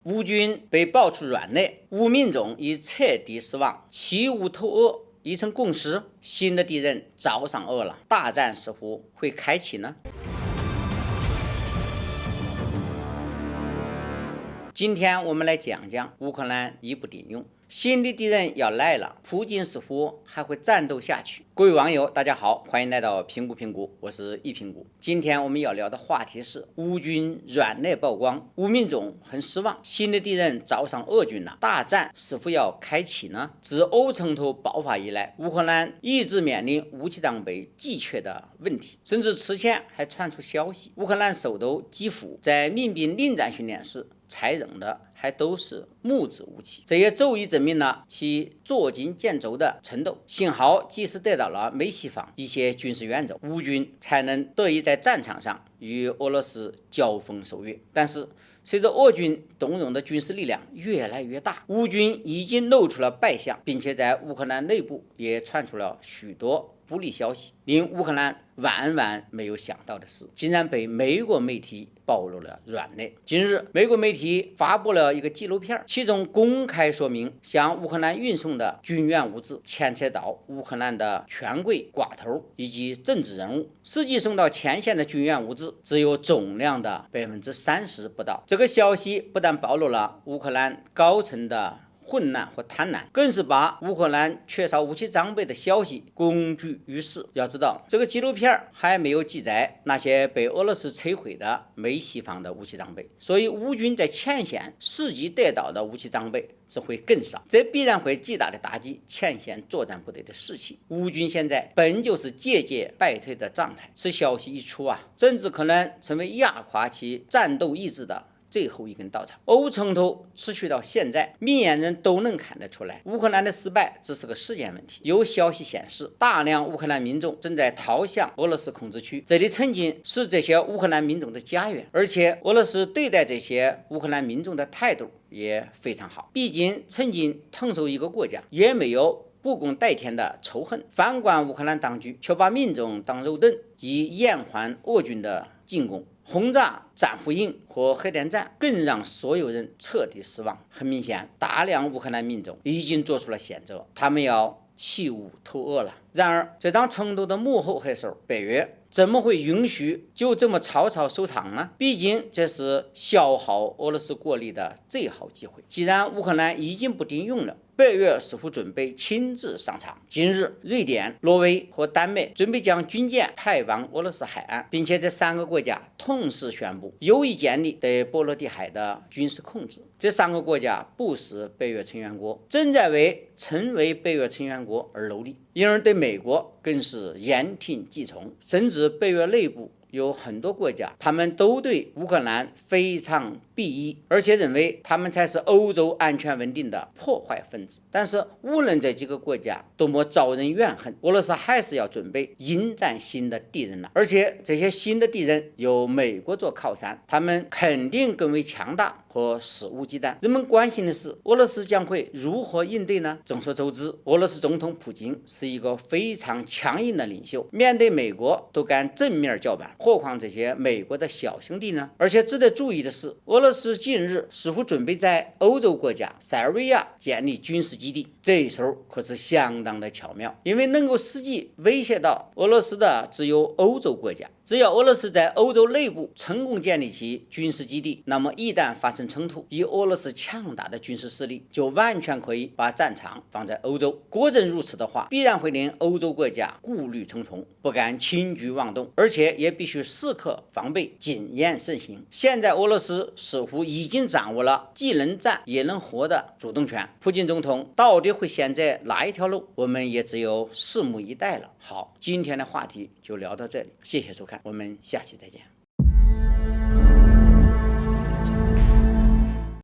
乌军被爆出软肋，乌民众已彻底失望，弃乌投俄已成共识，新的敌人找上俄了，大战似乎会开启呢。今天我们来讲讲乌克兰一步顶用，新的敌人要来了，普京似乎还会战斗下去。各位网友，大家好，欢迎来到评估，我是易评估。今天我们要聊的话题是乌军软肋曝光，乌民众很失望，新的敌人找上俄军了，大战是否要开启呢？自欧冲突爆发以来，乌克兰一直面临武器装备急缺的问题，甚至此前还传出消息，乌克兰首都基辅在民兵临战训练时采用的还都是木质武器，这也足以证明了其捉襟见肘的程度。幸好及时得到了美西方一些军事援助，乌军才能得以在战场上与俄罗斯交锋受约。但是随着俄军动用的军事力量越来越大，乌军已经露出了败相，并且在乌克兰内部也传出了许多不利消息。令乌克兰万万没有想到的是，竟然被美国媒体暴露了软肋。近日，美国媒体发布了一个纪录片，其中公开说明，向乌克兰运送的军援物资牵扯到乌克兰的权贵、寡头以及政治人物。实际送到前线的军援物资只有总量的30%不到。这个消息不但暴露了乌克兰高层的混乱和贪婪，更是把乌克兰缺少武器装备的消息公诸于世。要知道，这个纪录片还没有记载那些被俄罗斯摧毁的美西方的武器装备，所以乌军在前线实际得到的武器装备只会更少，这必然会极大的打击前线作战部队的士气。乌军现在本就是节节败退的状态，此消息一出甚至可能成为压垮其战斗意志的最后一根稻草。欧冲突持续到现在，明眼人都能看得出来，乌克兰的失败只是个时间问题。有消息显示，大量乌克兰民众正在逃向俄罗斯控制区，这里曾经是这些乌克兰民众的家园，而且俄罗斯对待这些乌克兰民众的态度也非常好，毕竟曾经统守一个国家，也没有不共戴天的仇恨。反观乌克兰当局却把民众当肉盾，以延缓俄军的进攻，轰炸战俘营和核电站，更让所有人彻底失望。很明显，大量乌克兰民众已经做出了选择，他们要弃武投俄了。然而，这场冲突的幕后黑手北约怎么会允许就这么草草收场呢？毕竟这是消耗俄罗斯国力的最好机会。既然乌克兰已经不顶用了，北约似乎准备亲自上场。近日，瑞典、挪威和丹麦准备将军舰派往俄罗斯海岸，并且这3个国家同时宣布有意建立对波罗的海的军事控制。这3个国家不是北约成员国，正在为成为北约成员国而努力，因而对美国更是言听计从，甚至北约内部有很多国家，他们都对乌克兰非常鄙夷，而且认为他们才是欧洲安全稳定的破坏分子。但是无论这几个国家多么招人怨恨，俄罗斯还是要准备迎战新的敌人了。而且这些新的敌人有美国做靠山，他们肯定更为强大和肆无忌惮。人们关心的是，俄罗斯将会如何应对呢？众所周知，俄罗斯总统普京是一个非常强硬的领袖，面对美国都敢正面叫板，何况这些美国的小兄弟呢？而且值得注意的是，俄罗斯近日似乎准备在欧洲国家塞尔维亚建立军事基地，这一手可是相当的巧妙，因为能够实际威胁到俄罗斯的只有欧洲国家。只要俄罗斯在欧洲内部成功建立起军事基地，那么一旦发生冲突，以俄罗斯强大的军事实力，就完全可以把战场放在欧洲。果真如此的话，必然会令欧洲国家顾虑重重，不敢轻举妄动，而且也必须时刻防备，谨言慎行。现在俄罗斯似乎已经掌握了既能战也能活的主动权，普京总统到底会选择哪一条路，我们也只有拭目以待了。好，今天的话题就聊到这里，谢谢收看，我们下期再见。